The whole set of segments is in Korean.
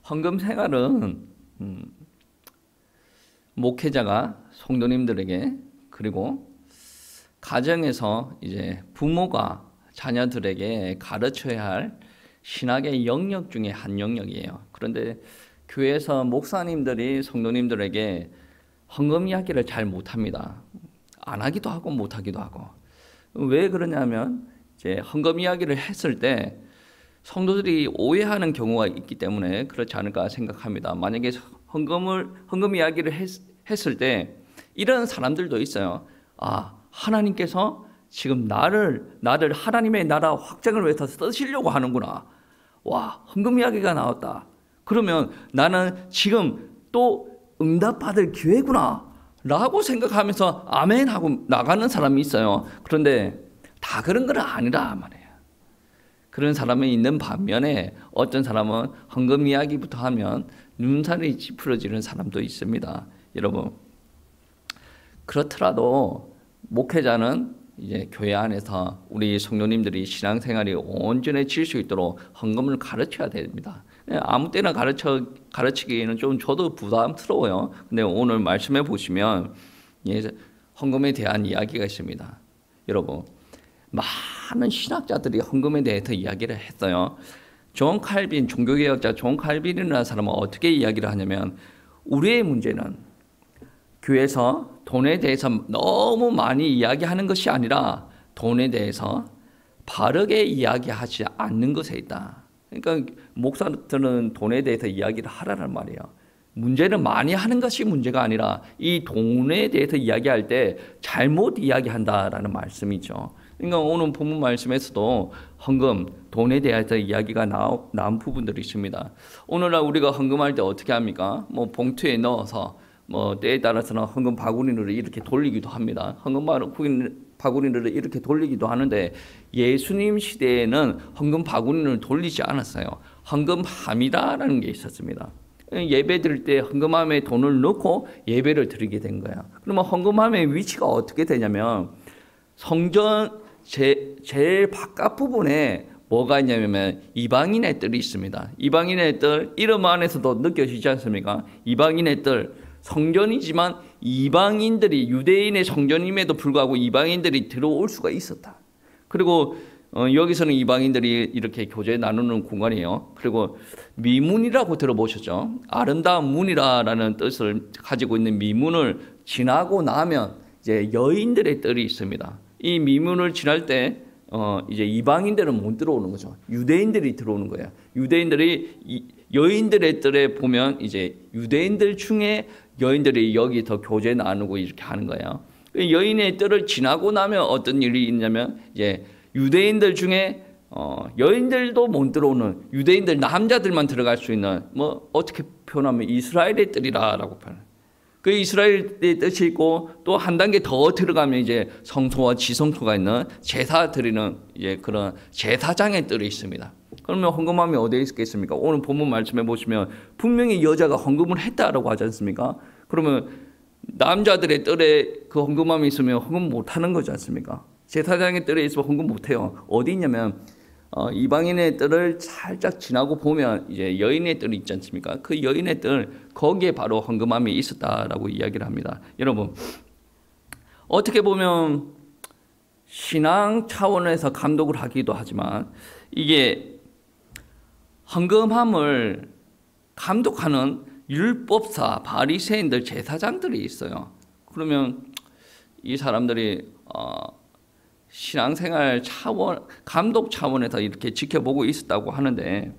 헌금 생활은 목회자가 성도님들에게 그리고 가정에서 이제 부모가 자녀들에게 가르쳐야 할 신학의 영역 중에 한 영역이에요. 그런데 교회에서 목사님들이 성도님들에게 헌금 이야기를 잘 못합니다. 안 하기도 하고 못하기도 하고. 왜 그러냐면 이제 헌금 이야기를 했을 때 성도들이 오해하는 경우가 있기 때문에 그렇지 않을까 생각합니다. 만약에 헌금 이야기를 했을 때 이런 사람들도 있어요. 하나님께서 지금 나를 하나님의 나라 확장을 위해서 쓰시려고 하는구나. 와, 헌금 이야기가 나왔다. 그러면 나는 지금 또 응답받을 기회구나 라고 생각하면서 아멘 하고 나가는 사람이 있어요. 그런데 다 그런 건 아니라 말이에요. 그런 사람이 있는 반면에 어떤 사람은 헌금 이야기부터 하면 눈살이 찌푸려지는 사람도 있습니다. 여러분, 그렇더라도 목회자는 이제 교회 안에서 우리 성도님들이 신앙생활이 온전해질 수 있도록 헌금을 가르쳐야 됩니다. 아무 때나 가르치기에는 좀 저도 부담스러워요. 근데 오늘 말씀해 보시면 헌금에 대한 이야기가 있습니다. 여러분, 많은 신학자들이 헌금에 대해서 이야기를 했어요. 존 칼빈, 종교개혁자 존 칼빈이라는 사람은 어떻게 이야기를 하냐면 우리의 문제는 교회에서 돈에 대해서 너무 많이 이야기하는 것이 아니라 돈에 대해서 바르게 이야기하지 않는 것에 있다. 그러니까 목사들은 돈에 대해서 이야기를 하라는 말이에요. 문제는 많이 하는 것이 문제가 아니라 이 돈에 대해서 이야기할 때 잘못 이야기한다라는 말씀이죠. 그러니까 오늘 본문 말씀에서도 헌금, 돈에 대해서 이야기가 나온 부분들이 있습니다. 오늘날 우리가 헌금할 때 어떻게 합니까? 봉투에 넣어서 때에 따라서는 헌금 바구니를 이렇게 돌리기도 합니다. 헌금 바구니를 이렇게 돌리기도 하는데 예수님 시대에는 헌금 바구니를 돌리지 않았어요. 헌금함이라는 게 있었습니다. 예배 드릴 때 헌금함에 돈을 넣고 예배를 드리게 된 거예요. 그러면 헌금함의 위치가 어떻게 되냐면 성전 제일 바깥 부분에 뭐가 있냐면 이방인의 뜰이 있습니다. 이방인의 뜰, 이름 안에서도 느껴지지 않습니까? 이방인의 뜰, 성전이지만 이방인들이 유대인의 성전임에도 불구하고 이방인들이 들어올 수가 있었다. 그리고 여기서는 이방인들이 이렇게 교제 나누는 공간이에요. 그리고 미문이라고 들어보셨죠? 아름다운 문이라는 뜻을 가지고 있는 미문을 지나고 나면 이제 여인들의 뜰이 있습니다. 이 미문을 지날 때 이제 이방인들은 못 들어오는 거죠. 유대인들이 들어오는 거예요. 유대인들이 여인들의 뜰에 보면 이제 유대인들 중에 여인들이 여기서 교제 나누고 이렇게 하는 거예요. 여인의 뜰을 지나고 나면 어떤 일이 있냐면 이제 유대인들 중에 여인들도 못 들어오는 유대인들 남자들만 들어갈 수 있는 어떻게 표현하면 이스라엘의 뜰이라고 표현해요. 그 이스라엘의 뜻이 있고 또 한 단계 더 들어가면 이제 성소와 지성소가 있는 제사 드리는 이제 그런 제사장의 뜰이 있습니다. 그러면 헌금함이 어디에 있겠습니까? 오늘 본문 말씀해 보시면 분명히 여자가 헌금을 했다라고 하지 않습니까? 그러면 남자들의 뜰에 그 헌금함이 있으면 헌금 못 하는 거지 않습니까? 제사장의 뜰에 있으면 헌금 못 해요. 어디 있냐면 이방인의 뜰을 살짝 지나고 보면 이제 여인의 뜰이 있지 않습니까? 그 여인의 뜰 거기에 바로 헌금함이 있었다라고 이야기를 합니다. 여러분, 어떻게 보면 신앙 차원에서 감독을 하기도 하지만 이게 헌금함을 감독하는 율법사, 바리새인들, 제사장들이 있어요. 그러면 이 사람들이 신앙생활 차원, 감독 차원에서 이렇게 지켜보고 있었다고 하는데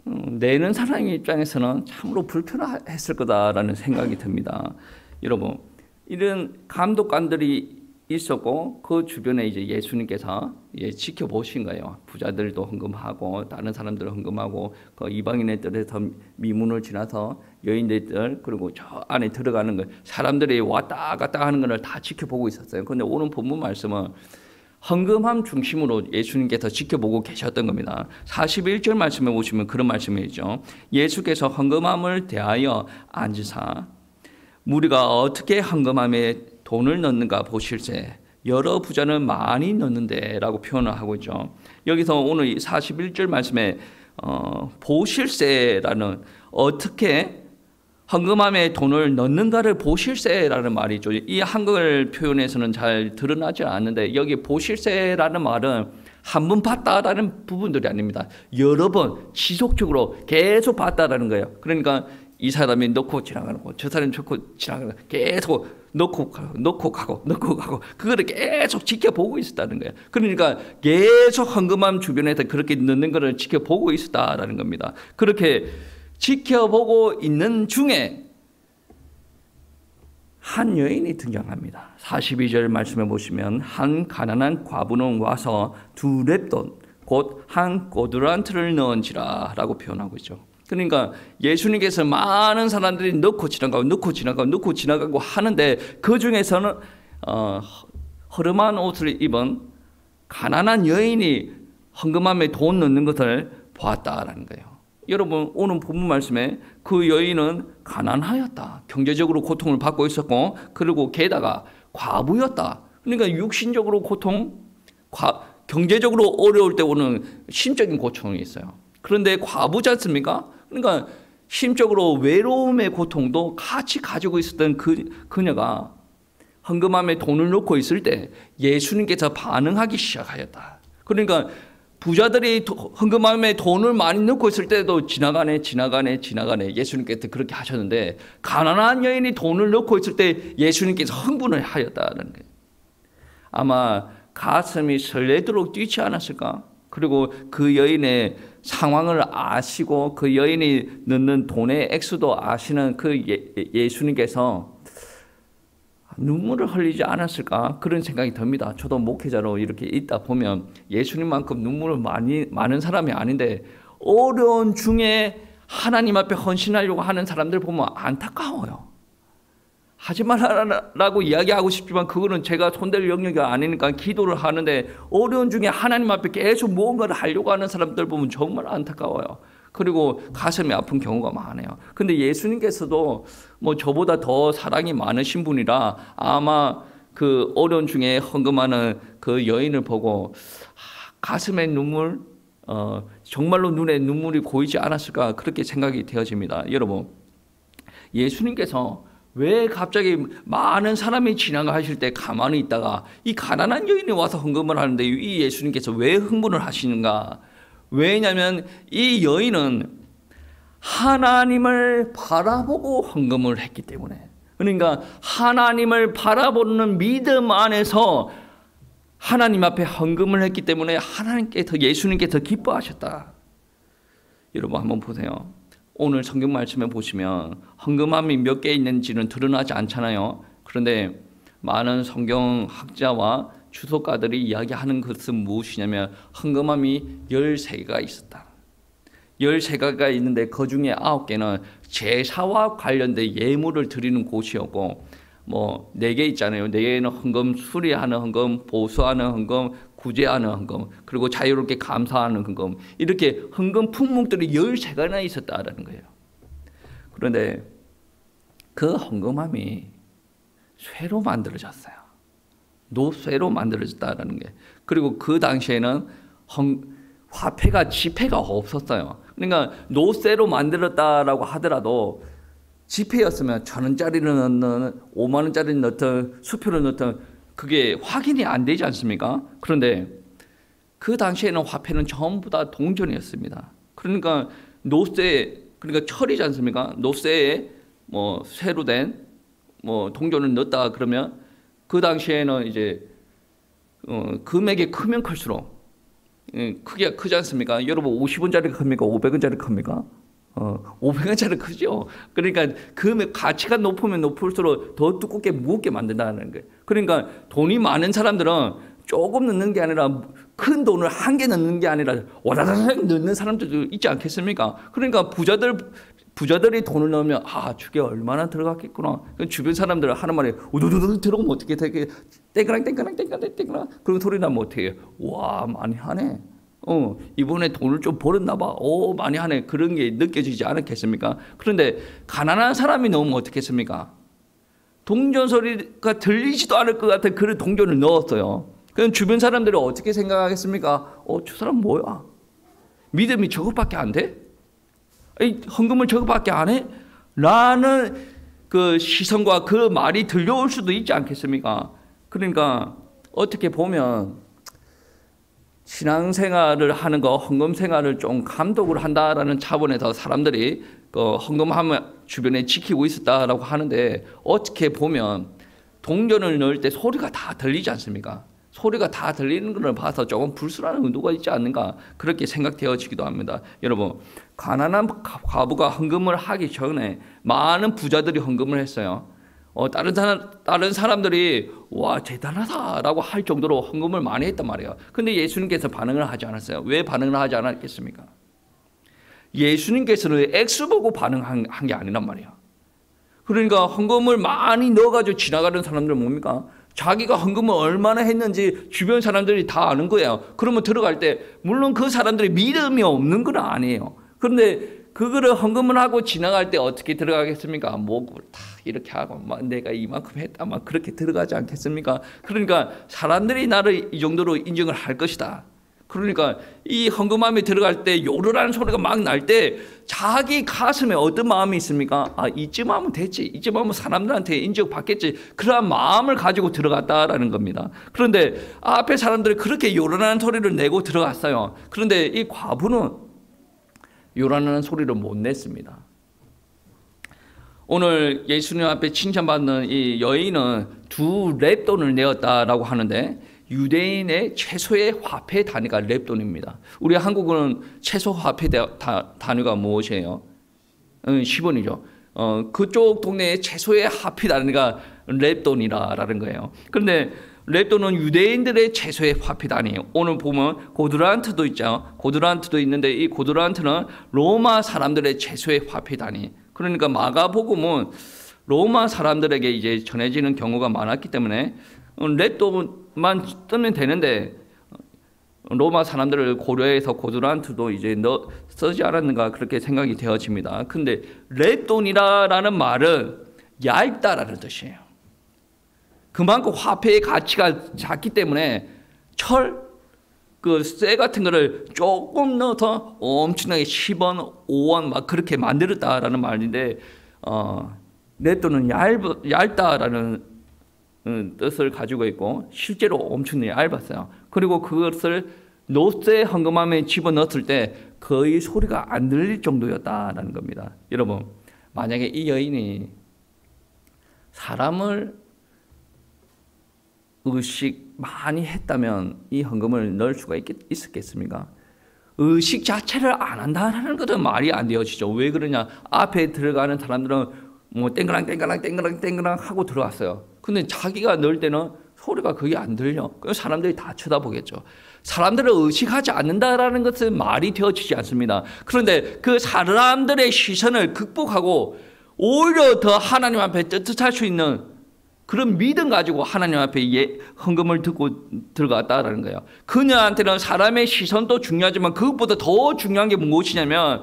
내는 사람의 입장에서는 참으로 불편했을 거다라는 생각이 듭니다. 여러분, 이런 감독관들이 있었고 그 주변에 이제 예수님께서 지켜보신 거예요. 부자들도 헌금하고 다른 사람들 헌금하고 그 이방인의 뜰에서 미문을 지나서 여인들 뜰 그리고 저 안에 들어가는 걸 사람들이 왔다 갔다 하는 걸 다 지켜보고 있었어요. 그런데 오늘 본문 말씀은 헌금함 중심으로 예수님께서 지켜보고 계셨던 겁니다. 41절 말씀에 보시면 그런 말씀이죠. 예수께서 헌금함을 대하여 앉으사 무리가 어떻게 헌금함에 돈을 넣는가 보실세 여러 부자는 많이 넣는데 라고 표현을 하고 있죠. 여기서 오늘 41절 말씀에 보실세라는, 어떻게 헌금함에 돈을 넣는가를 보실세라는 말이죠. 이 한글 표현에서는 잘 드러나지 않는데, 여기 보실세라는 말은 한 번 봤다라는 부분들이 아닙니다. 여러 번 지속적으로 계속 봤다라는 거예요. 그러니까 이 사람이 넣고 지나가는 거, 저 사람이 넣고 지나가는 거, 계속 넣고 가고 그거를 계속 지켜보고 있었다는 거예요. 그러니까 계속 헌금함 주변에서 그렇게 넣는 것을 지켜보고 있었다라는 겁니다. 그렇게 지켜보고 있는 중에 한 여인이 등장합니다. 42절 말씀해 보시면, 한 가난한 과부는 와서 2렙돈 곧 한 꼬드란트를 넣은지라 라고 표현하고 있죠. 그러니까 예수님께서 많은 사람들이 넣고 지나가고 하는데, 그 중에서는 허름한 옷을 입은 가난한 여인이 헌금함에 돈 넣는 것을 보았다라는 거예요. 여러분, 오늘 본문 말씀에 그 여인은 가난하였다, 경제적으로 고통을 받고 있었고, 그리고 게다가 과부였다. 그러니까 육신적으로 고통, 경제적으로 어려울 때 오는 심적인 고통이 있어요. 그런데 과부지 않습니까? 그러니까 심적으로 외로움의 고통도 같이 가지고 있었던 그녀가 헌금함에 돈을 넣고 있을 때 예수님께서 반응하기 시작하였다. 그러니까 부자들이 헌금함에 돈을 많이 넣고 있을 때도 지나가네 예수님께서 그렇게 하셨는데, 가난한 여인이 돈을 넣고 있을 때 예수님께서 흥분을 하였다는 거예요. 아마 가슴이 설레도록 뛰지 않았을까? 그리고 그 여인의 상황을 아시고 그 여인이 넣는 돈의 액수도 아시는 그 예수님께서 눈물을 흘리지 않았을까? 그런 생각이 듭니다. 저도 목회자로 이렇게 있다 보면 예수님만큼 눈물을 많은 사람이 아닌데, 어려운 중에 하나님 앞에 헌신하려고 하는 사람들 보면 안타까워요. 하지 말라고 이야기하고 싶지만 그거는 제가 손댈 영역이 아니니까 기도를 하는데, 어려운 중에 하나님 앞에 계속 무언가를 하려고 하는 사람들 보면 정말 안타까워요. 그리고 가슴이 아픈 경우가 많아요. 근데 예수님께서도 뭐 저보다 더 사랑이 많으신 분이라 아마 그 어려운 중에 헌금하는 그 여인을 보고 가슴에 눈물, 정말로 눈에 눈물이 고이지 않았을까, 그렇게 생각이 되어집니다. 여러분, 예수님께서 왜 갑자기 많은 사람이 지나가실 때 가만히 있다가 이 가난한 여인이 와서 헌금을 하는데 이 예수님께서 왜 흥분을 하시는가? 왜냐하면 이 여인은 하나님을 바라보고 헌금을 했기 때문에, 그러니까 하나님을 바라보는 믿음 안에서 하나님 앞에 헌금을 했기 때문에 하나님께서, 예수님께서 기뻐하셨다. 여러분 한번 보세요. 오늘 성경 말씀에 보시면 헌금함이 몇 개 있는지는 드러나지 않잖아요. 그런데 많은 성경학자와 주석가들이 이야기하는 것은 무엇이냐면, 헌금함이 13개가 있었다. 13개가 있는데 그 중에 9개는 제사와 관련된 예물을 드리는 곳이었고, 뭐 4개 있잖아요. 4개는 헌금 수리하는 헌금, 보수하는 헌금, 구제하는 헌금, 그리고 자유롭게 감사하는 헌금, 이렇게 헌금 품목들이 13개나 있었다라는 거예요. 그런데 그 헌금함이 쇠로 만들어졌어요. 노쇠로 만들어졌다라는 게. 그리고 그 당시에는 화폐가, 지폐가 없었어요. 그러니까 노쇠로 만들었다라고 하더라도 지폐였으면 1,000원짜리를 넣든 5만원짜리를 넣든 수표를 넣든 그게 확인이 안 되지 않습니까? 그런데 그 당시에는 화폐는 전부 다 동전이었습니다. 그러니까 노쇠, 그러니까 철이지 않습니까? 노쇠에 뭐 쇠로 된 뭐 동전을 넣었다 그러면 그 당시에는 이제 금액이 크면 클수록, 크기가 크지 않습니까? 여러분 50원짜리가 큽니까? 500원짜리 큽니까? 500원짜리 크죠. 그러니까 금액 가치가 높으면 높을수록 더 두껍게 무겁게 만든다는 거예요. 그러니까 돈이 많은 사람들은 조금 넣는 게 아니라 큰 돈을 한 개 넣는 게 아니라 와다다닥 넣는 사람들도 있지 않겠습니까? 그러니까 부자들이 돈을 넣으면 저게 얼마나 들어갔겠구나. 주변 사람들 하는 말이 우두두두 들어오면 어떻게 되게 땡그랑 그런 소리 나면 어떻게 해요? 와, 많이 하네. 이번에 돈을 좀 벌었나 봐. 많이 하네. 그런 게 느껴지지 않았겠습니까? 그런데 가난한 사람이 넣으면 어떻겠습니까? 동전 소리가 들리지도 않을 것 같은 그런 동전을 넣었어요. 그럼 주변 사람들이 어떻게 생각하겠습니까? 저 사람 뭐야? 믿음이 저것밖에 안 돼? 헌금을 저것밖에 안 해? 라는 그 시선과 그 말이 들려올 수도 있지 않겠습니까? 그러니까 어떻게 보면 신앙생활을 하는 거, 헌금 생활을 좀 감독을 한다라는 차원에서 사람들이 그 헌금하면 주변에 지키고 있었다라고 하는데, 어떻게 보면 동전을 넣을 때 소리가 다 들리지 않습니까? 소리가 다 들리는 것을 봐서 조금 불순한 의도가 있지 않는가, 그렇게 생각되어지기도 합니다. 여러분, 가난한 과부가 헌금을 하기 전에 많은 부자들이 헌금을 했어요. 다른 사람들이 와 대단하다라고 할 정도로 헌금을 많이 했단 말이에요. 근데 예수님께서 반응을 하지 않았어요. 왜 반응을 하지 않았겠습니까? 예수님께서는 액수 보고 반응한 게 아니란 말이에요. 그러니까 헌금을 많이 넣어가지고 지나가는 사람들은 뭡니까? 자기가 헌금을 얼마나 했는지 주변 사람들이 다 아는 거예요. 그러면 들어갈 때 물론 그 사람들이 믿음이 없는 건 아니에요. 그런데 그거를 헌금을 하고 지나갈 때 어떻게 들어가겠습니까? 목을 다 이렇게 하고 막 내가 이만큼 했다 막 그렇게 들어가지 않겠습니까? 그러니까 사람들이 나를 이 정도로 인정을 할 것이다. 그러니까 이 헌금함에 들어갈 때 요르라는 소리가 막 날 때 자기 가슴에 어떤 마음이 있습니까? 아, 이쯤 하면 됐지. 이쯤 하면 사람들한테 인정받겠지. 그러한 마음을 가지고 들어갔다라는 겁니다. 그런데 앞에 사람들이 그렇게 요란한 소리를 내고 들어갔어요. 그런데 이 과부는 요란한 소리를 못 냈습니다. 오늘 예수님 앞에 칭찬받는 이 여인은 2렙돈을 내었다라고 하는데, 유대인의 최소의 화폐 단위가 렙돈입니다. 우리 한국은 최소 화폐 단위가 무엇이에요? 10원이죠. 그쪽 동네의 최소의 화폐 단위가 렙돈이라는 거예요. 그런데 렙돈은 유대인들의 최소의 화폐 단위예요. 오늘 보면 고드란트도 있죠. 고드란트도 있는데 이 고드란트는 로마 사람들의 최소의 화폐 단위. 그러니까 마가복음은 로마 사람들에게 이제 전해지는 경우가 많았기 때문에 렙돈만 뜨면 되는데 로마 사람들을 고려해서 고드란트도 이제 쓰지 않았는가 그렇게 생각이 되어집니다. 근데 렙돈이라는 말은 얇다라는 뜻이에요. 그만큼 화폐의 가치가 작기 때문에 쇠 같은 거를 조금 넣어서 엄청나게 10원, 5원 막 그렇게 만들었다라는 말인데, 렙돈은 얇다라는 뜻을 가지고 있고 실제로 엄청나게 얇았어요. 그리고 그것을 노쇠 헌금함에 집어넣었을 때 거의 소리가 안 들릴 정도였다라는 겁니다. 여러분, 만약에 이 여인이 사람을 의식 많이 했다면 이 헌금을 넣을 수가 있었겠습니까? 의식 자체를 안 한다는 것은 말이 안 되어지죠. 왜 그러냐? 앞에 들어가는 사람들은 뭐 땡그랑 하고 들어왔어요. 근데 자기가 넣을 때는 소리가 거의 안 들려. 그래서 사람들이 다 쳐다보겠죠. 사람들을 의식하지 않는다라는 것은 말이 되어지지 않습니다. 그런데 그 사람들의 시선을 극복하고 오히려 더 하나님 앞에 떳떳할 수 있는 그런 믿음 가지고 하나님 앞에 헌금을 듣고 들어갔다라는 거예요. 그녀한테는 사람의 시선도 중요하지만 그것보다 더 중요한 게 무엇이냐면,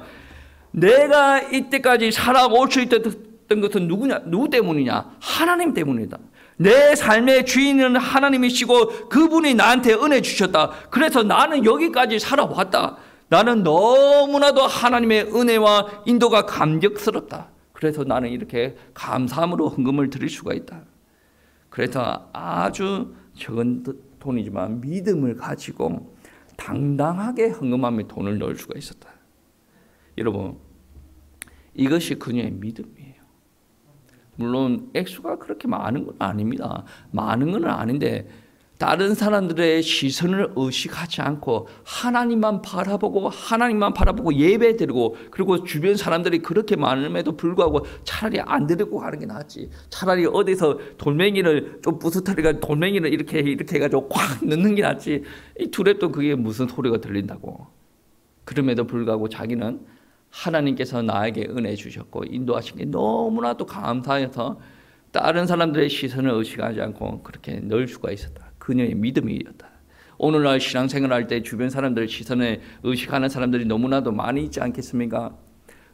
내가 이때까지 살아올 수 있었던 것은 누구 때문이냐? 하나님 때문이다. 내 삶의 주인은 하나님이시고 그분이 나한테 은혜 주셨다. 그래서 나는 여기까지 살아왔다. 나는 너무나도 하나님의 은혜와 인도가 감격스럽다. 그래서 나는 이렇게 감사함으로 헌금을 드릴 수가 있다. 그래서 아주 적은 돈이지만 믿음을 가지고 당당하게 헌금함에 돈을 넣을 수가 있었다. 여러분, 이것이 그녀의 믿음이에요. 물론 액수가 그렇게 많은 건 아닙니다. 많은 건 아닌데 다른 사람들의 시선을 의식하지 않고 하나님만 바라보고 예배드리고, 그리고 주변 사람들이 그렇게 많음에도 불구하고 차라리 안 드리고 가는 게 낫지. 차라리 어디서 돌멩이를 좀 부스터리가 돌멩이를 이렇게 해가지고 꽉 넣는 게 낫지. 이 두랩도 그게 무슨 소리가 들린다고. 그럼에도 불구하고 자기는 하나님께서 나에게 은혜 주셨고 인도하신 게 너무나도 감사해서 다른 사람들의 시선을 의식하지 않고 그렇게 넣을 수가 있었다. 그녀의 믿음이었다. 오늘날 신앙생활 할 때 주변 사람들 시선에 의식하는 사람들이 너무나도 많이 있지 않겠습니까?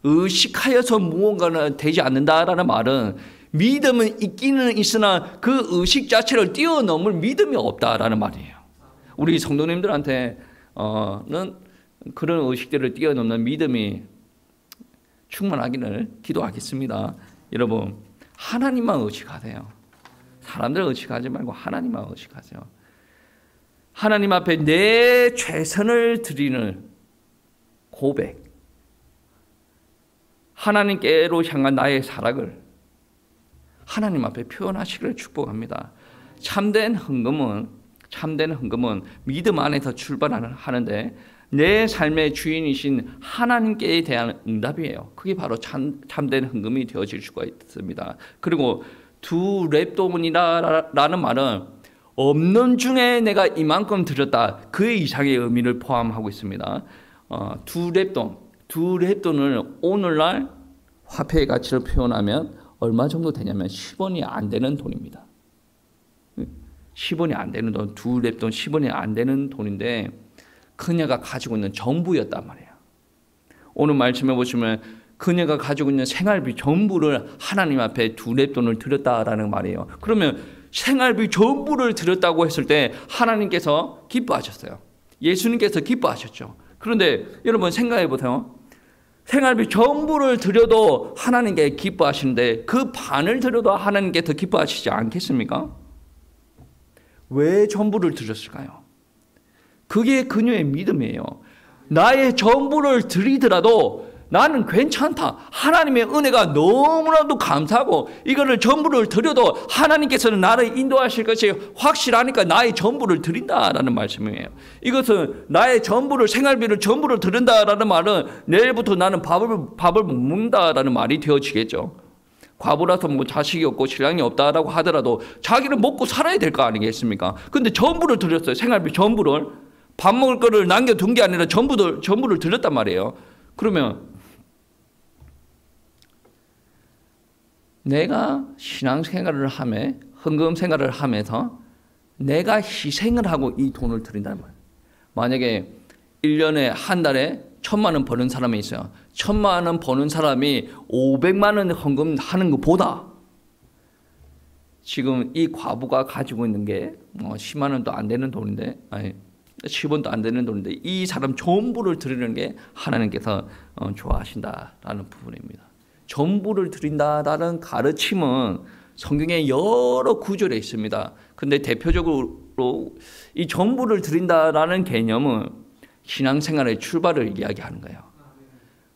의식하여서 무언가는 되지 않는다라는 말은 믿음은 있기는 있으나 그 의식 자체를 뛰어넘을 믿음이 없다라는 말이에요. 우리 성도님들한테는 그런 의식들을 뛰어넘는 믿음이 충만하기를 기도하겠습니다. 여러분, 하나님만 의식하세요. 사람들 의식하지 말고 하나님만 의식하세요. 하나님 앞에 내 최선을 드리는 고백, 하나님께로 향한 나의 사랑을 하나님 앞에 표현하시기를 축복합니다. 참된 헌금은 믿음 안에서 출발하는데 내 삶의 주인이신 하나님께 대한 응답이에요. 그게 바로 참된 헌금이 되어질 수가 있습니다. 그리고 두 렙돈이라는 말은 없는 중에 내가 이만큼 드렸다, 그 이상의 의미를 포함하고 있습니다. 두 렙돈을 오늘날 화폐의 가치를 표현하면 얼마 정도 되냐면 10원이 안 되는 돈입니다. 10원이 안 되는 돈, 두 렙돈 10원이 안 되는 돈인데 그녀가 가지고 있는 전부였단 말이에요. 오늘 말씀해 보시면 그녀가 가지고 있는 생활비 전부를 하나님 앞에 두 렙돈을 드렸다라는 말이에요. 그러면 생활비 전부를 드렸다고 했을 때 하나님께서 기뻐하셨어요. 예수님께서 기뻐하셨죠. 그런데 여러분 생각해 보세요. 생활비 전부를 드려도 하나님께 기뻐하시는데 그 반을 드려도 하나님께 더 기뻐하시지 않겠습니까? 왜 전부를 드렸을까요? 그게 그녀의 믿음이에요. 나의 전부를 드리더라도 나는 괜찮다. 하나님의 은혜가 너무나도 감사하고 이거를 전부를 드려도 하나님께서는 나를 인도하실 것이 확실하니까 나의 전부를 드린다라는 말씀이에요. 이것은 나의 전부를, 생활비를 전부를 드린다라는 말은 내일부터 나는 밥을 못 먹는다라는 말이 되어지겠죠. 과부라서 뭐 자식이 없고 신랑이 없다라고 하더라도 자기는 먹고 살아야 될 거 아니겠습니까? 근데 전부를 드렸어요. 생활비 전부를. 밥 먹을 거를 남겨둔 게 아니라 전부를 드렸단 말이에요. 그러면 내가 신앙생활을 하며 헌금 생활을 하면서 내가 희생을 하고 이 돈을 드린다는 말이에요. 만약에 1년에 한 달에 1,000만 원 버는 사람이 있어요. 1,000만 원 버는 사람이 500만 원 헌금하는 것보다 지금 이 과부가 가지고 있는 게 10만 원도 안 되는 돈인데, 아니 10원도 안 되는 돈인데 이 사람 전부를 드리는 게 하나님께서 좋아하신다라는 부분입니다. 전부를 드린다라는 가르침은 성경에 여러 구절에 있습니다. 근데 대표적으로 이 전부를 드린다라는 개념은 신앙생활의 출발을 이야기하는 거예요.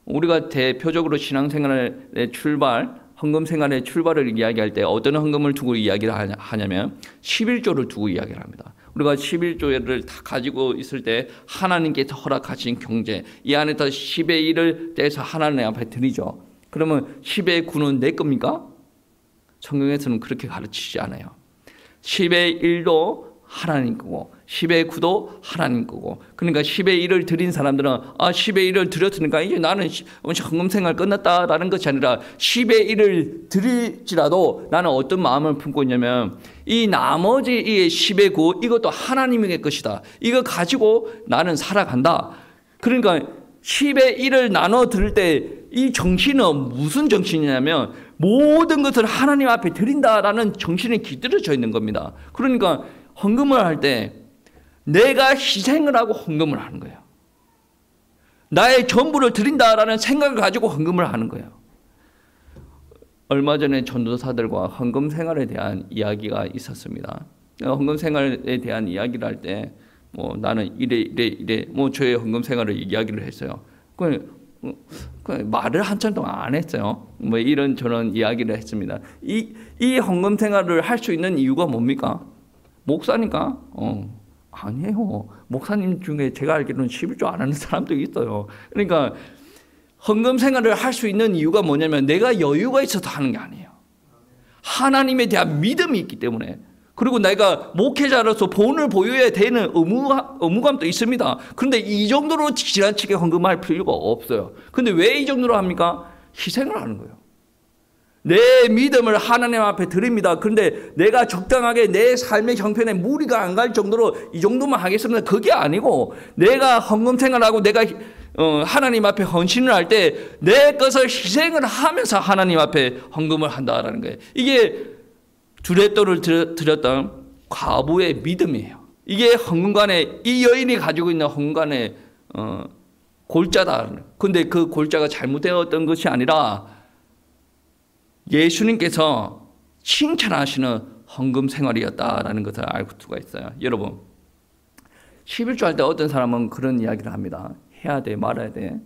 우리가 대표적으로 신앙생활의 출발, 헌금생활의 출발을 이야기할 때 어떤 헌금을 두고 이야기를 하냐면 11조를 두고 이야기를 합니다. 우리가 11조를 다 가지고 있을 때 하나님께서 허락하신 경제, 이 안에서 10의 1을 떼서 하나님 앞에 드리죠. 그러면 10의 9는 내 겁니까? 성경에서는 그렇게 가르치지 않아요. 10의 1도 하나님 거고 10의 9도 하나님 거고, 그러니까 10의 1을 드린 사람들은 10의 1을 드렸으니까 이제 나는 헌금생활 끝났다라는 것이 아니라 10의 1을 드릴지라도 나는 어떤 마음을 품고 있냐면 이 나머지 이 10의 9 이것도 하나님의 것이다. 이거 가지고 나는 살아간다. 그러니까 10의 1을 나눠 드릴 때 이 정신은 무슨 정신이냐면 모든 것을 하나님 앞에 드린다라는 정신이 깃들여져 있는 겁니다. 그러니까 헌금을 할 때 내가 희생을 하고 헌금을 하는 거예요. 나의 전부를 드린다라는 생각을 가지고 헌금을 하는 거예요. 얼마 전에 전도사들과 헌금 생활에 대한 이야기가 있었습니다. 헌금 생활에 대한 이야기를 할 때 나는 이래 저의 헌금 생활을 이야기를 했어요. 말을 한참 동안 안 했어요. 이런 저런 이야기를 했습니다. 이 헌금 생활을 할 수 있는 이유가 뭡니까? 목사니까? 아니에요. 목사님 중에 제가 알기로는 11조 안 하는 사람도 있어요. 그러니까 헌금 생활을 할 수 있는 이유가 뭐냐면 내가 여유가 있어서 하는 게 아니에요. 하나님에 대한 믿음이 있기 때문에. 그리고 내가 목회자로서 본을 보여야 되는 의무감도 있습니다. 그런데 이 정도로 지나치게 헌금할 필요가 없어요. 근데 왜 이 정도로 합니까? 희생을 하는 거예요. 내 믿음을 하나님 앞에 드립니다. 그런데 내가 적당하게 내 삶의 형편에 무리가 안 갈 정도로 이 정도만 하겠습니다. 그게 아니고 내가 헌금 생활하고 내가 하나님 앞에 헌신을 할 때 내 것을 희생을 하면서 하나님 앞에 헌금을 한다라는 거예요. 이게 두렛돈을 드렸던 과부의 믿음이에요. 이게 헌금관에 이 여인이 가지고 있는 헌금관의 골자다. 근데 그 골자가 잘못되었던 것이 아니라 예수님께서 칭찬하시는 헌금 생활이었다라는 것을 알 수가 있어요. 여러분, 11조 할 때 어떤 사람은 그런 이야기를 합니다. 해야 돼, 말아야 돼.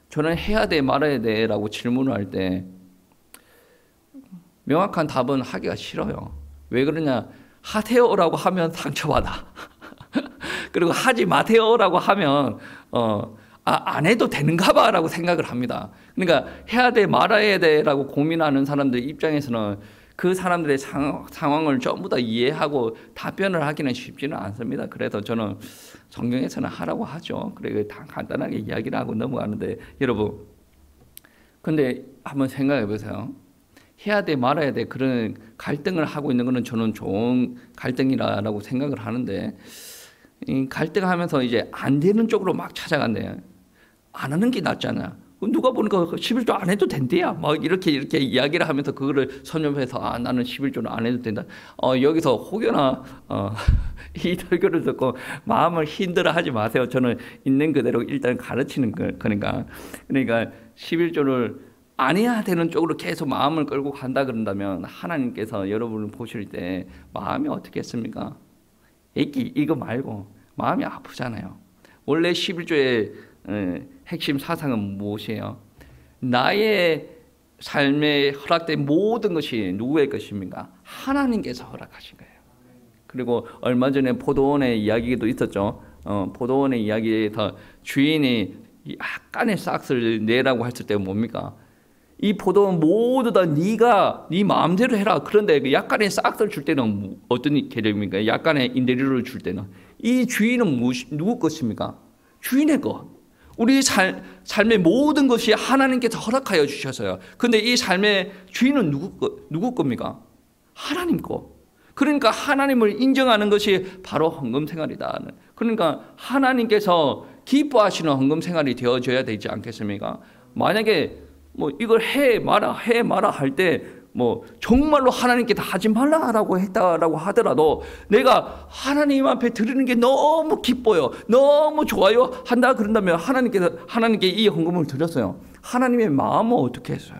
저는 해야 돼, 말아야 돼 라고 질문을 할 때 명확한 답은 하기가 싫어요. 왜 그러냐? 하세요라고 하면 상처받아. 그리고 하지 마세요라고 하면 안 해도 되는가 봐라고 생각을 합니다. 그러니까 해야 돼, 말아야 돼라고 고민하는 사람들 입장에서는 그 사람들의 상황을 전부 다 이해하고 답변을 하기는 쉽지는 않습니다. 그래서 저는 성경에서는 하라고 하죠. 그래 다 간단하게 이야기를 하고 넘어가는데, 여러분, 근데 한번 생각해 보세요. 해야 돼, 말아야 돼, 그런 갈등을 하고 있는 것은 저는 좋은 갈등이라고 생각을 하는데, 이 갈등하면서 이제 안 되는 쪽으로 막 찾아간대. 안 하는 게 낫잖아. 누가 보니까 11조 안 해도 된대야. 막 이렇게 이야기를 하면서 그거를 선점해서 나는 11조는 안 해도 된다. 여기서 혹여나 이 설교를 듣고 마음을 힘들어하지 마세요. 저는 있는 그대로 일단 가르치는 거니까. 그러니까 11조를 안 해야 되는 쪽으로 계속 마음을 끌고 간다 그런다면 하나님께서 여러분을 보실 때 마음이 어떻겠습니까? 이거 말고 마음이 아프잖아요. 원래 11조의 핵심 사상은 무엇이에요? 나의 삶에 허락된 모든 것이 누구의 것입니까? 하나님께서 허락하신 거예요. 그리고 얼마 전에 포도원의 이야기도 있었죠. 포도원의 이야기에서 주인이 약간의 싹을 내라고 했을 때 뭡니까? 이 포도원 모두 다 네가 네 마음대로 해라. 그런데 그 약간의 싹을 줄 때는 어떤 개념입니까? 약간의 인대리를 줄 때는 이 주인은 누구 것입니까? 주인의 것. 우리 삶의 모든 것이 하나님께서 허락하여 주셔서요. 그런데 이 삶의 주인은 누구 겁니까? 하나님 거. 그러니까 하나님을 인정하는 것이 바로 헌금 생활이다. 그러니까 하나님께서 기뻐하시는 헌금 생활이 되어줘야 되지 않겠습니까? 만약에 뭐 이걸 해 마라 할 때 뭐 정말로 하나님께 다 하지 말라라고 했다라고 하더라도 내가 하나님 앞에 드리는 게 너무 기뻐요, 너무 좋아요 한다 그런다면 하나님께 이 헌금을 드렸어요. 하나님의 마음은 어떻게 했어요?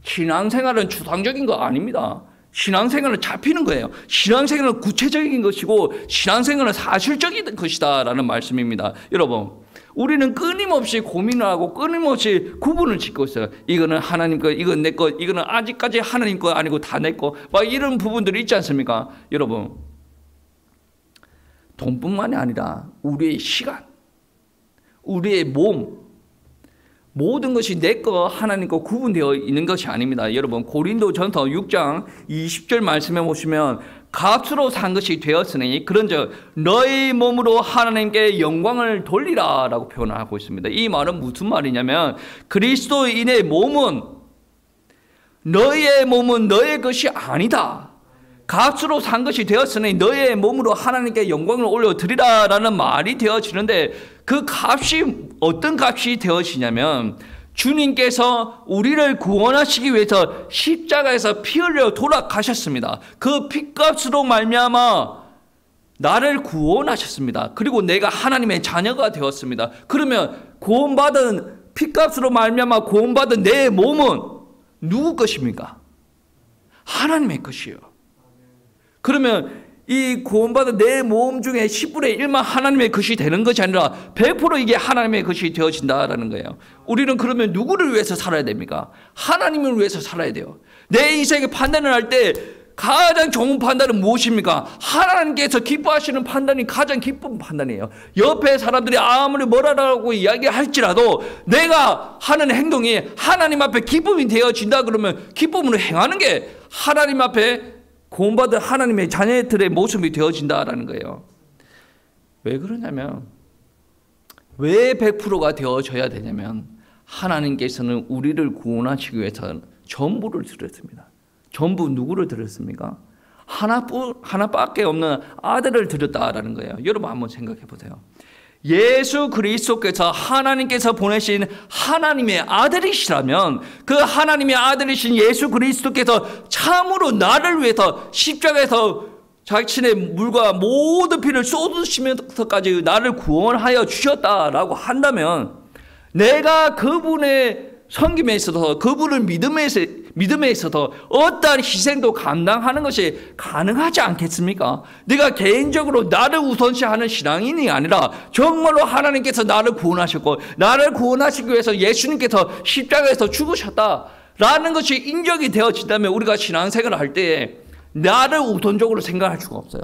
신앙생활은 추상적인 거 아닙니다. 신앙생활은 잡히는 거예요. 신앙생활은 구체적인 것이고 신앙생활은 사실적인 것이다라는 말씀입니다. 여러분, 우리는 끊임없이 고민을 하고 끊임없이 구분을 짓고 있어요. 이거는 하나님 거, 이건 내 거, 이거는 아직까지 하나님 거 아니고 다 내 거, 막 이런 부분들이 있지 않습니까? 여러분, 돈뿐만이 아니라 우리의 시간, 우리의 몸, 모든 것이 내 거, 하나님 거 구분되어 있는 것이 아닙니다. 여러분, 고린도전서 6장 20절 말씀에 보시면 값으로 산 것이 되었으니 그런즉 너희 몸으로 하나님께 영광을 돌리라 라고 표현을 하고 있습니다. 이 말은 무슨 말이냐면 그리스도인의 몸은 너의 것이 아니다. 값으로 산 것이 되었으니 너의 몸으로 하나님께 영광을 올려드리라 라는 말이 되어지는데, 그 값이 어떤 값이 되어지냐면 주님께서 우리를 구원하시기 위해서 십자가에서 피 흘려 돌아가셨습니다. 그 피값으로 말미암아 나를 구원하셨습니다. 그리고 내가 하나님의 자녀가 되었습니다. 그러면 구원받은 피값으로 말미암아 구원받은 내 몸은 누구 것입니까? 하나님의 것이요. 그러면 이 구원받은 내 몸 중에 10분의 1만 하나님의 것이 되는 것이 아니라 100% 이게 하나님의 것이 되어진다라는 거예요. 우리는 그러면 누구를 위해서 살아야 됩니까? 하나님을 위해서 살아야 돼요. 내 인생의 판단을 할 때 가장 좋은 판단은 무엇입니까? 하나님께서 기뻐하시는 판단이 가장 기쁜 판단이에요. 옆에 사람들이 아무리 뭐라고 이야기할지라도 내가 하는 행동이 하나님 앞에 기쁨이 되어진다 그러면 기쁨으로 행하는 게 하나님 앞에 구원받은 하나님의 자녀들의 모습이 되어진다라는 거예요. 왜 그러냐면, 왜 100%가 되어져야 되냐면 하나님께서는 우리를 구원하시기 위해서 전부를 드렸습니다. 전부 누구를 드렸습니까? 하나밖에 없는 아들을 드렸다라는 거예요. 여러분 한번 생각해 보세요. 예수 그리스도께서 하나님께서 보내신 하나님의 아들이시라면 그 하나님의 아들이신 예수 그리스도께서 참으로 나를 위해서 십자가에서 자신의 물과 모든 피를 쏟으시면서까지 나를 구원하여 주셨다라고 한다면 내가 그분의 섬김에 있어서 그분을 믿음에 있어서 어떠한 희생도 감당하는 것이 가능하지 않겠습니까? 내가 개인적으로 나를 우선시하는 신앙인이 아니라 정말로 하나님께서 나를 구원하셨고 나를 구원하시기 위해서 예수님께서 십자가에서 죽으셨다라는 것이 인정이 되어진다면 우리가 신앙생활을 할 때에 나를 우선적으로 생각할 수가 없어요.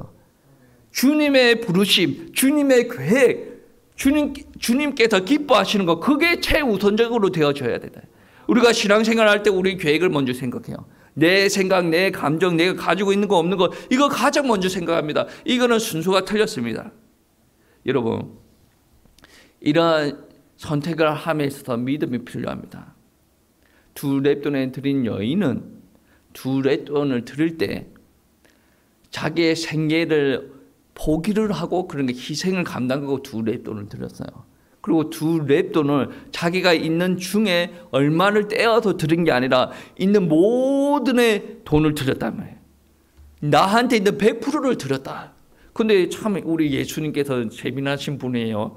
주님의 부르심, 주님의 계획, 주님께서 기뻐하시는 것, 그게 최우선적으로 되어져야 된다. 우리가 신앙생활 할 때 우리 계획을 먼저 생각해요. 내 생각, 내 감정, 내가 가지고 있는 거 없는 거, 이거 가장 먼저 생각합니다. 이거는 순서가 틀렸습니다. 여러분, 이러한 선택을 함에 있어서 믿음이 필요합니다. 두 렙돈을 드린 여인은 두 렙돈을 드릴 때 자기의 생계를 포기를 하고 그런 게 희생을 감당하고 두 렙돈을 드렸어요. 그리고 두 렙돈을 자기가 있는 중에 얼마를 떼어서 드린 게 아니라 있는 모든의 돈을 드렸단 말이에요. 나한테 있는 100%를 드렸다. 근데 참 우리 예수님께서 재미나신 분이에요.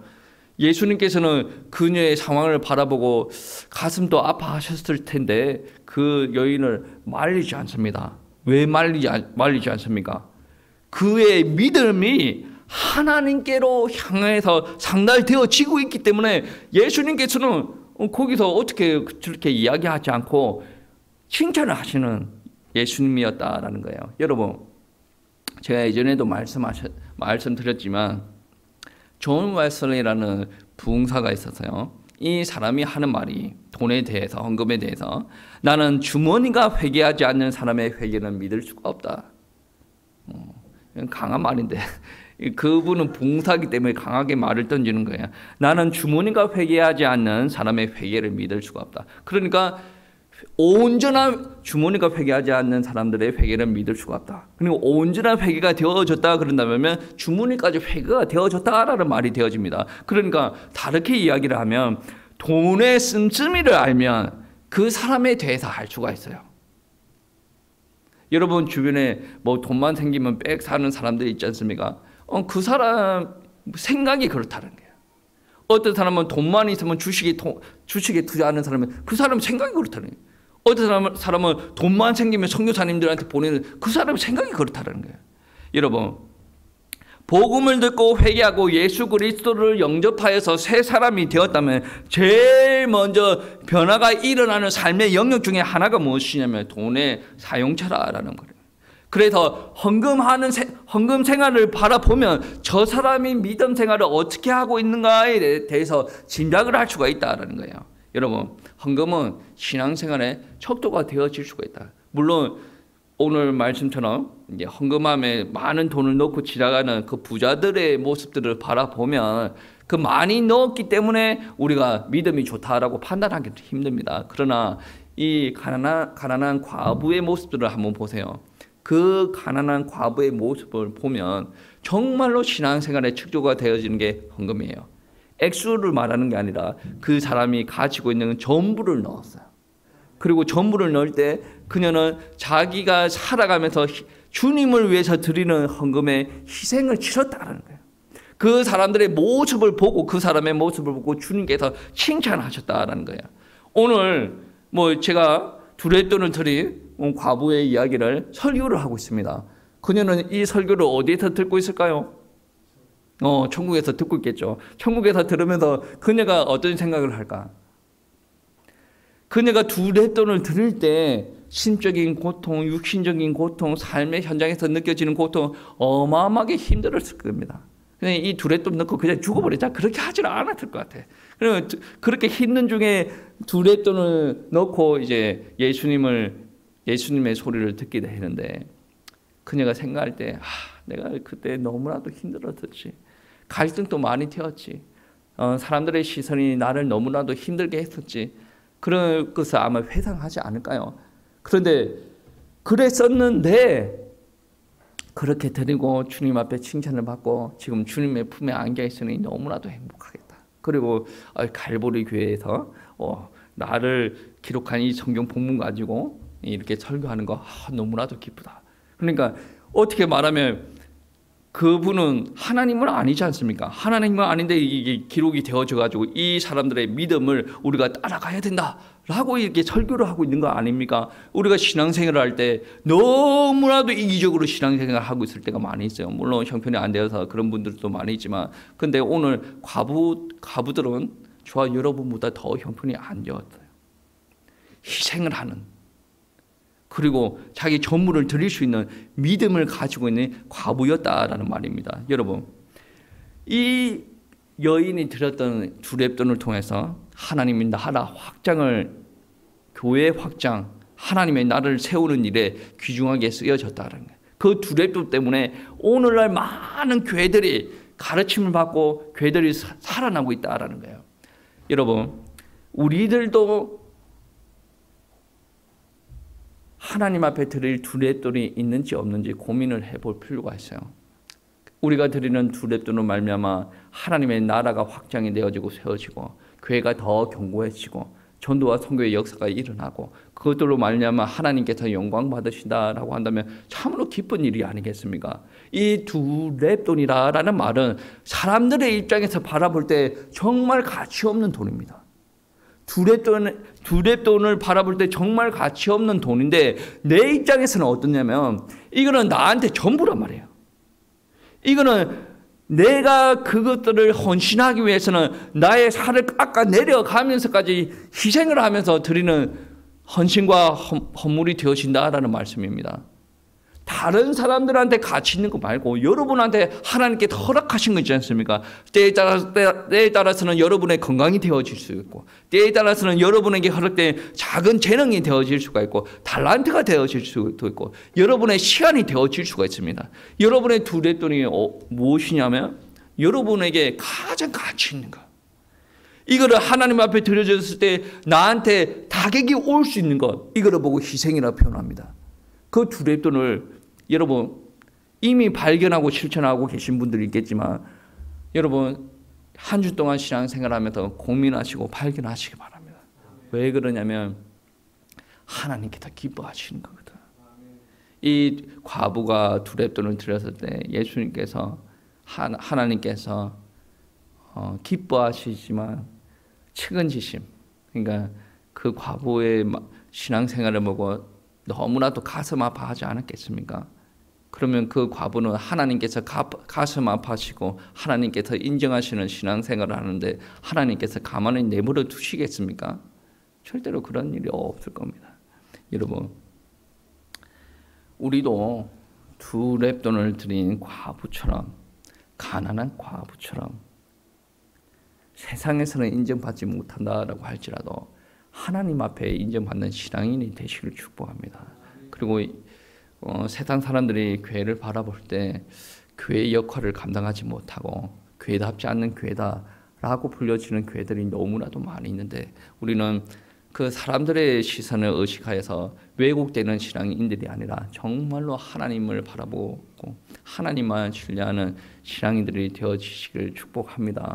예수님께서는 그녀의 상황을 바라보고 가슴도 아파하셨을 텐데 그 여인을 말리지 않습니다. 왜 말리지 않습니까? 그의 믿음이 하나님께로 향해서 상달되어지고 있기 때문에 예수님께서는 거기서 어떻게 저렇게 이야기하지 않고 칭찬을 하시는 예수님이었다라는 거예요. 여러분, 제가 예전에도 말씀드렸지만 존 웨슬리라는 부흥사가 있었어요. 이 사람이 하는 말이 돈에 대해서, 헌금에 대해서 나는 주머니가 회개하지 않는 사람의 회개는 믿을 수가 없다. 강한 말인데 그분은 봉사기 때문에 강하게 말을 던지는 거예요. 나는 주머니가 회개하지 않는 사람의 회개를 믿을 수가 없다. 그러니까 온전한 주머니가 회개하지 않는 사람들의 회개를 믿을 수가 없다. 그리고 온전한 회개가 되어졌다 그런다면 주머니까지 회개가 되어졌다라는 말이 되어집니다. 그러니까 다르게 이야기를 하면 돈의 씀씀이를 알면 그 사람에 대해서 알 수가 있어요. 여러분 주변에 뭐 돈만 생기면 빽 사는 사람들이 있지 않습니까? 그 사람 생각이 그렇다는 거예요. 어떤 사람은 돈만 있으면 주식에 투자하는 사람은 그 사람 생각이 그렇다는 거예요. 어떤 사람은 돈만 생기면 선교사님들한테 보내는 그 사람 생각이 그렇다는 거예요. 여러분, 복음을 듣고 회개하고 예수 그리스도를 영접하여서 새 사람이 되었다면 제일 먼저 변화가 일어나는 삶의 영역 중에 하나가 무엇이냐면 돈의 사용처라는 거예요. 그래서 헌금 생활을 바라보면 저 사람이 믿음 생활을 어떻게 하고 있는가에 대해서 짐작을 할 수가 있다는 거예요. 여러분, 헌금은 신앙생활의 척도가 되어질 수가 있다. 물론 오늘 말씀처럼 이제 헌금함에 많은 돈을 넣고 지나가는 그 부자들의 모습들을 바라보면 그 많이 넣었기 때문에 우리가 믿음이 좋다라고 판단하기 힘듭니다. 그러나 이 가난한 과부의 모습들을 한번 보세요. 그 가난한 과부의 모습을 보면 정말로 신앙생활의 척도가 되어지는 게 헌금이에요. 액수를 말하는 게 아니라 그 사람이 가지고 있는 전부를 넣었어요. 그리고 전부를 넣을 때 그녀는 자기가 살아가면서 주님을 위해서 드리는 헌금에 희생을 치렀다는 거예요. 그 사람들의 모습을 보고 그 사람의 모습을 보고 주님께서 칭찬하셨다는 거예요. 오늘 뭐 제가 두렛돈을 드린 과부의 이야기를 설교를 하고 있습니다. 그녀는 이 설교를 어디에서 듣고 있을까요? 천국에서 듣고 있겠죠. 천국에서 들으면서 그녀가 어떤 생각을 할까? 그녀가 두렛돈을 드릴 때 심적인 고통, 육신적인 고통, 삶의 현장에서 느껴지는 고통 어마어마하게 힘들었을 겁니다. 그냥 이 두렛돈 넣고 그냥 죽어버리자 그렇게 하지는 않았을 것 같아. 그러면 그렇게 힘든 중에 두렛돈을 넣고 이제 예수님의 소리를 듣게 되는데 그녀가 생각할 때 내가 그때 너무나도 힘들었었지. 갈등도 많이 튀었지. 사람들의 시선이 나를 너무나도 힘들게 했었지. 그런 것을 아마 회상하지 않을까요? 그런데 그랬었는데 그렇게 드리고 주님 앞에 칭찬을 받고 지금 주님의 품에 안겨 있으니 너무나도 행복하겠다. 그리고 갈보리 교회에서 나를 기록한 이 성경 본문 가지고 이렇게 설교하는 거 너무나도 기쁘다. 그러니까 어떻게 말하면 그분은 하나님은 아니지 않습니까? 하나님은 아닌데 이게 기록이 되어져 가지고 이 사람들의 믿음을 우리가 따라가야 된다라고 이렇게 설교를 하고 있는 거 아닙니까? 우리가 신앙생활을 할 때 너무나도 이기적으로 신앙생활을 하고 있을 때가 많이 있어요. 물론 형편이 안 되어서 그런 분들도 많이 있지만, 근데 오늘 과부들은 저와 여러분보다 더 형편이 안 되었어요. 희생을 하는, 그리고 자기 전물을 드릴 수 있는 믿음을 가지고 있는 과부였다라는 말입니다. 여러분, 이 여인이 드렸던 두 렙돈을 통해서 하나님의 나라 확장을, 교회 확장, 하나님의 나라를 세우는 일에 귀중하게 쓰여졌다는 거예요. 그 두 렙돈 때문에 오늘날 많은 교회들이 가르침을 받고 교회들이 살아나고 있다라는 거예요. 여러분, 우리들도 하나님 앞에 드릴 두 렙돈이 있는지 없는지 고민을 해볼 필요가 있어요. 우리가 드리는 두 렙돈으로 말미암아 하나님의 나라가 확장이 되어지고 세워지고 교회가 더 견고해지고 전도와 선교의 역사가 일어나고 그것들로 말미암아 하나님께서 영광 받으신다라고 한다면 참으로 기쁜 일이 아니겠습니까? 이 두 렙돈이라는 말은 사람들의 입장에서 바라볼 때 정말 가치 없는 돈입니다. 두 렙돈을 바라볼 때 정말 가치 없는 돈인데 내 입장에서는 어떠냐면 이거는 나한테 전부란 말이에요. 이거는 내가 그것들을 헌신하기 위해서는 나의 살을 깎아 내려가면서까지 희생을 하면서 드리는 헌신과 헌물이 되어진다라는 말씀입니다. 다른 사람들한테 가치 있는 거 말고 여러분한테 하나님께 허락하신 거 있지 않습니까? 때에 따라서는 여러분의 건강이 되어질 수 있고, 때에 따라서는 여러분에게 허락된 작은 재능이 되어질 수가 있고, 달란트가 되어질 수도 있고, 여러분의 시간이 되어질 수가 있습니다. 여러분의 두 렙돈이 무엇이냐면 여러분에게 가장 가치 있는 것, 이거를 하나님 앞에 드려졌을 때 나한테 타격이 올 수 있는 것, 이거를 보고 희생이라고 표현합니다. 그 두 렙돈을 여러분 이미 발견하고 실천하고 계신 분들이 있겠지만, 여러분 한 주 동안 신앙생활하면서 고민하시고 발견하시기 바랍니다. 왜 그러냐면 하나님께서 기뻐하시는 거거든. 이 과부가 두 렙돈을 드렸을 때 예수님께서 하나님께서 기뻐하시지만 측은지심, 그러니까 그 과부의 신앙생활을 보고 너무나도 가슴 아파하지 않았겠습니까? 그러면 그 과부는 하나님께서 가슴 아파하시고 하나님께서 인정하시는 신앙생활을 하는데 하나님께서 가만히 내버려 두시겠습니까? 절대로 그런 일이 없을 겁니다. 여러분, 우리도 두 렙돈을 드린 과부처럼, 가난한 과부처럼 세상에서는 인정받지 못한다라고 할지라도 하나님 앞에 인정받는 신앙인이 되시기를 축복합니다. 그리고 세상 사람들이 교회를 바라볼 때 교회의 역할을 감당하지 못하고 교회답지 않는 교회다라고 불려지는 교회들이 너무나도 많이 있는데, 우리는 그 사람들의 시선을 의식하여서 왜곡되는 신앙인들이 아니라 정말로 하나님을 바라보고 하나님만 신뢰하는 신앙인들이 되어지시기를 축복합니다.